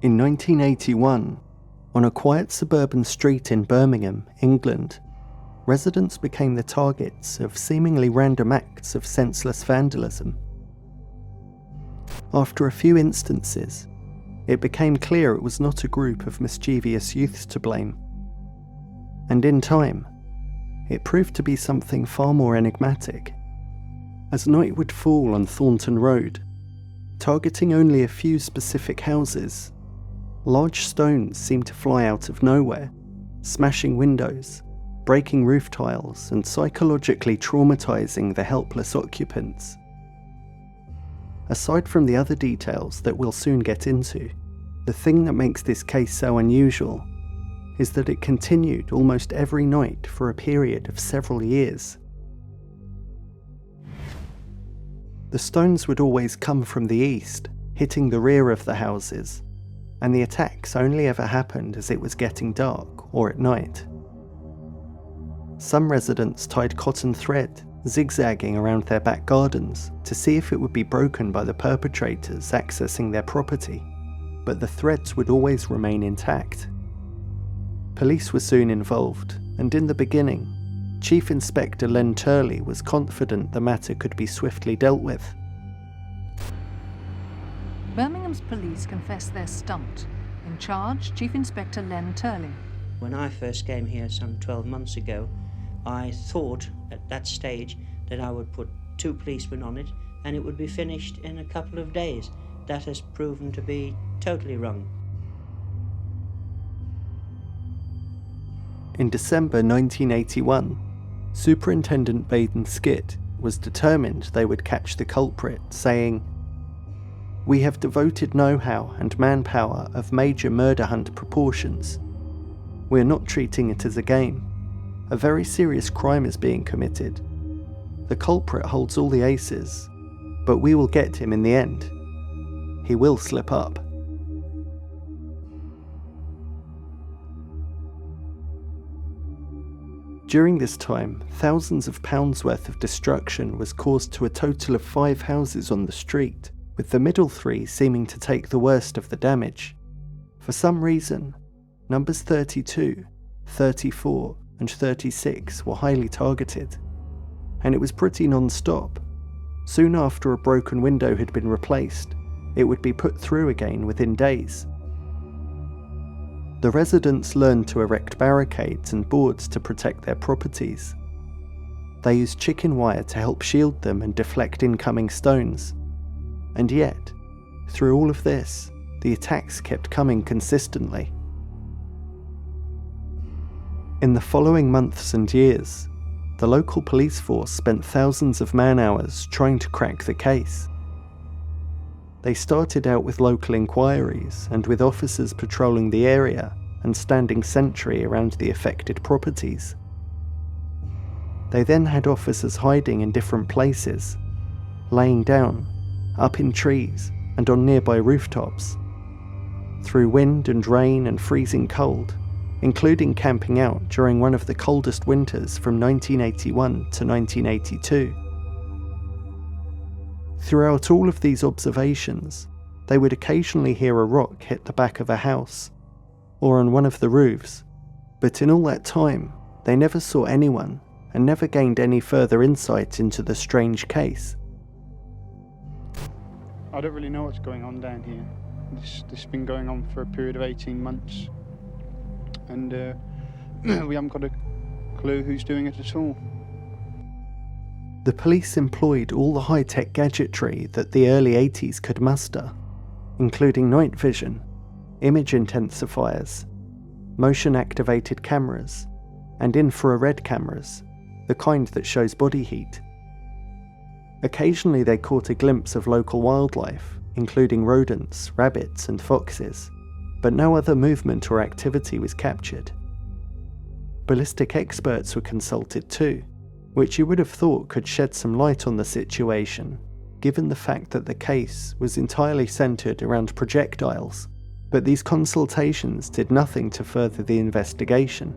In 1981, on a quiet suburban street in Birmingham, England, residents became the targets of seemingly random acts of senseless vandalism. After a few instances, it became clear it was not a group of mischievous youths to blame. And in time, it proved to be something far more enigmatic. As night would fall on Thornton Road, targeting only a few specific houses, large stones seemed to fly out of nowhere, smashing windows, breaking roof tiles, and psychologically traumatizing the helpless occupants. Aside from the other details that we'll soon get into, the thing that makes this case so unusual is that it continued almost every night for a period of several years. The stones would always come from the east, hitting the rear of the houses, and the attacks only ever happened as it was getting dark or at night. Some residents tied cotton thread zigzagging around their back gardens to see if it would be broken by the perpetrators accessing their property, but the threads would always remain intact. Police were soon involved, and in the beginning, Chief Inspector Len Turley was confident the matter could be swiftly dealt with. Birmingham's police confess they're stumped. In charge, Chief Inspector Len Turley. When I first came here some 12 months ago, I thought at that stage that I would put 2 policemen on it and it would be finished in a couple of days. That has proven to be totally wrong. In December 1981, Superintendent Baden Skid was determined they would catch the culprit, saying, "We have devoted know-how and manpower of major murder hunt proportions. We are not treating it as a game. A very serious crime is being committed. The culprit holds all the aces, but we will get him in the end. He will slip up." During this time, thousands of pounds worth of destruction was caused to a total of 5 houses on the street, with the middle 3 seeming to take the worst of the damage. For some reason, numbers 32, 34, and 36 were highly targeted, and it was pretty non-stop. Soon after a broken window had been replaced, it would be put through again within days. The residents learned to erect barricades and boards to protect their properties. They used chicken wire to help shield them and deflect incoming stones. And yet, through all of this, the attacks kept coming consistently. In the following months and years, the local police force spent thousands of man-hours trying to crack the case. They started out with local inquiries and with officers patrolling the area and standing sentry around the affected properties. They then had officers hiding in different places, laying down, up in trees and on nearby rooftops. Through wind and rain and freezing cold, including camping out during one of the coldest winters from 1981 to 1982. Throughout all of these observations, they would occasionally hear a rock hit the back of a house, or on one of the roofs, but in all that time, they never saw anyone and never gained any further insight into the strange case. I don't really know what's going on down here. This has been going on for a period of 18 months, and we haven't got a clue who's doing it at all. The police employed all the high-tech gadgetry that the early 80s could muster, including night vision, image intensifiers, motion-activated cameras, and infrared cameras, the kind that shows body heat. Occasionally they caught a glimpse of local wildlife, including rodents, rabbits, and foxes, but no other movement or activity was captured. Ballistic experts were consulted too, which you would have thought could shed some light on the situation, given the fact that the case was entirely centered around projectiles, but these consultations did nothing to further the investigation.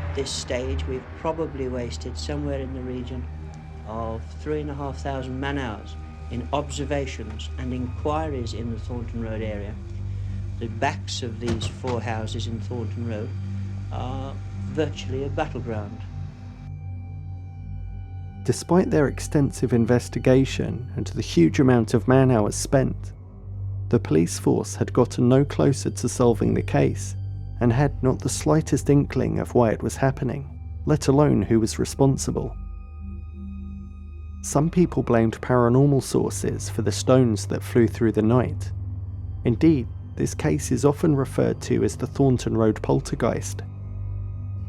At this stage, we've probably wasted somewhere in the region of 3,500 man-hours in observations and inquiries in the Thornton Road area, the backs of these 4 houses in Thornton Road are virtually a battleground. Despite their extensive investigation and the huge amount of man-hours spent, the police force had gotten no closer to solving the case and had not the slightest inkling of why it was happening, let alone who was responsible. Some people blamed paranormal sources for the stones that flew through the night. Indeed, this case is often referred to as the Thornton Road poltergeist.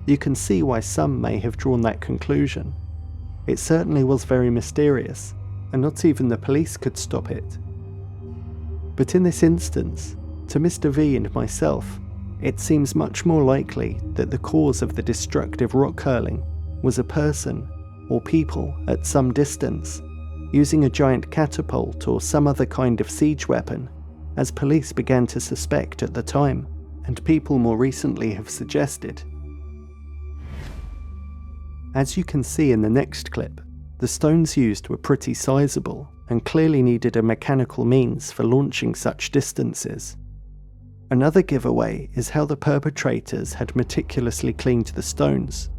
You can see why some may have drawn that conclusion. It certainly was very mysterious, and not even the police could stop it. But in this instance, to Mr. V and myself, it seems much more likely that the cause of the destructive rock hurling was a person or people at some distance, using a giant catapult or some other kind of siege weapon, as police began to suspect at the time, and people more recently have suggested. As you can see in the next clip, the stones used were pretty sizable and clearly needed a mechanical means for launching such distances. Another giveaway is how the perpetrators had meticulously cleaned the stones,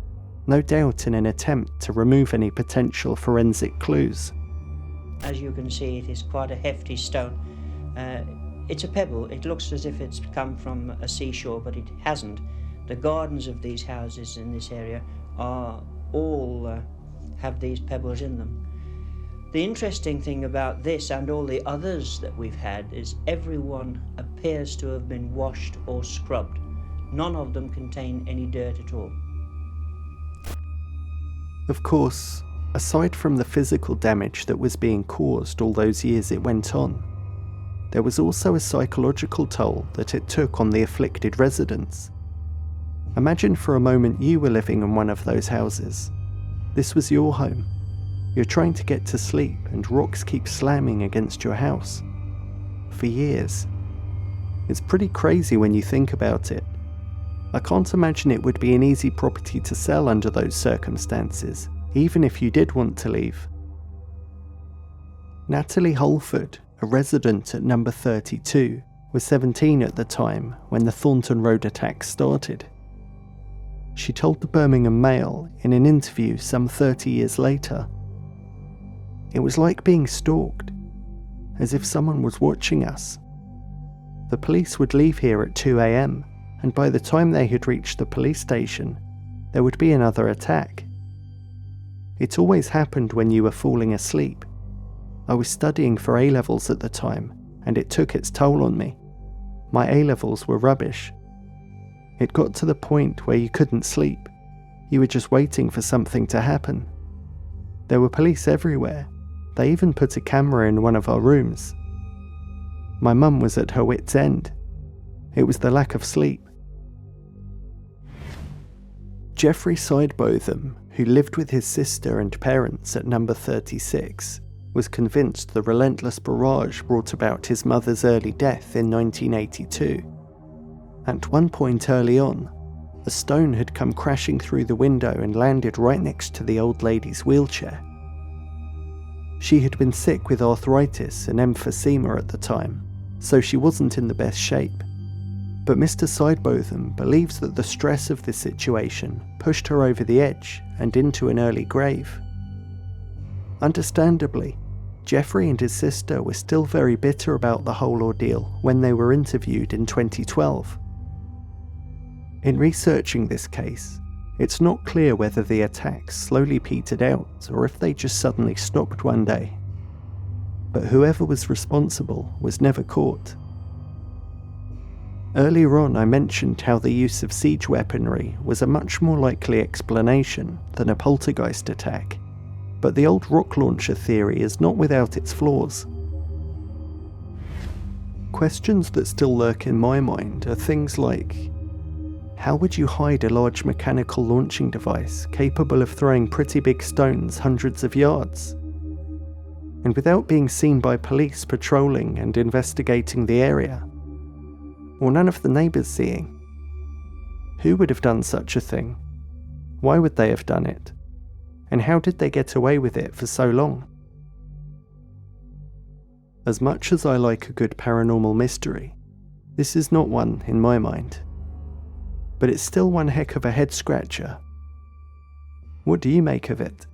no doubt in an attempt to remove any potential forensic clues. As you can see, it is quite a hefty stone. It's a pebble. It looks as if it's come from a seashore, but it hasn't. The gardens of these houses in this area are all have these pebbles in them. The interesting thing about this and all the others that we've had is everyone appears to have been washed or scrubbed. None of them contain any dirt at all. Of course, aside from the physical damage that was being caused all those years it went on, there was also a psychological toll that it took on the afflicted residents. Imagine for a moment you were living in one of those houses. This was your home. You're trying to get to sleep and rocks keep slamming against your house. For years. It's pretty crazy when you think about it. I can't imagine it would be an easy property to sell under those circumstances, even if you did want to leave. Natalie Holford, a resident at number 32, was 17 at the time when the Thornton Road attacks started. She told the Birmingham Mail in an interview some 30 years later, "It was like being stalked, as if someone was watching us. The police would leave here at 2 a.m, and by the time they had reached the police station, there would be another attack. It always happened when you were falling asleep. I was studying for A-levels at the time, and it took its toll on me. My A-levels were rubbish. It got to the point where you couldn't sleep. You were just waiting for something to happen. There were police everywhere. They even put a camera in one of our rooms. My mum was at her wit's end. It was the lack of sleep." Jeffrey Sidebotham, who lived with his sister and parents at number 36, was convinced the relentless barrage brought about his mother's early death in 1982. At one point early on, a stone had come crashing through the window and landed right next to the old lady's wheelchair. She had been sick with arthritis and emphysema at the time, so she wasn't in the best shape. But Mr. Sidebotham believes that the stress of the situation pushed her over the edge and into an early grave. Understandably, Jeffrey and his sister were still very bitter about the whole ordeal when they were interviewed in 2012. In researching this case, it's not clear whether the attacks slowly petered out or if they just suddenly stopped one day. But whoever was responsible was never caught. Earlier on, I mentioned how the use of siege weaponry was a much more likely explanation than a poltergeist attack, but the old rock launcher theory is not without its flaws. Questions that still lurk in my mind are things like, how would you hide a large mechanical launching device capable of throwing pretty big stones hundreds of yards? And without being seen by police patrolling and investigating the area, or none of the neighbours seeing? Who would have done such a thing? Why would they have done it? And how did they get away with it for so long? As much as I like a good paranormal mystery, this is not one in my mind. But it's still one heck of a head scratcher. What do you make of it?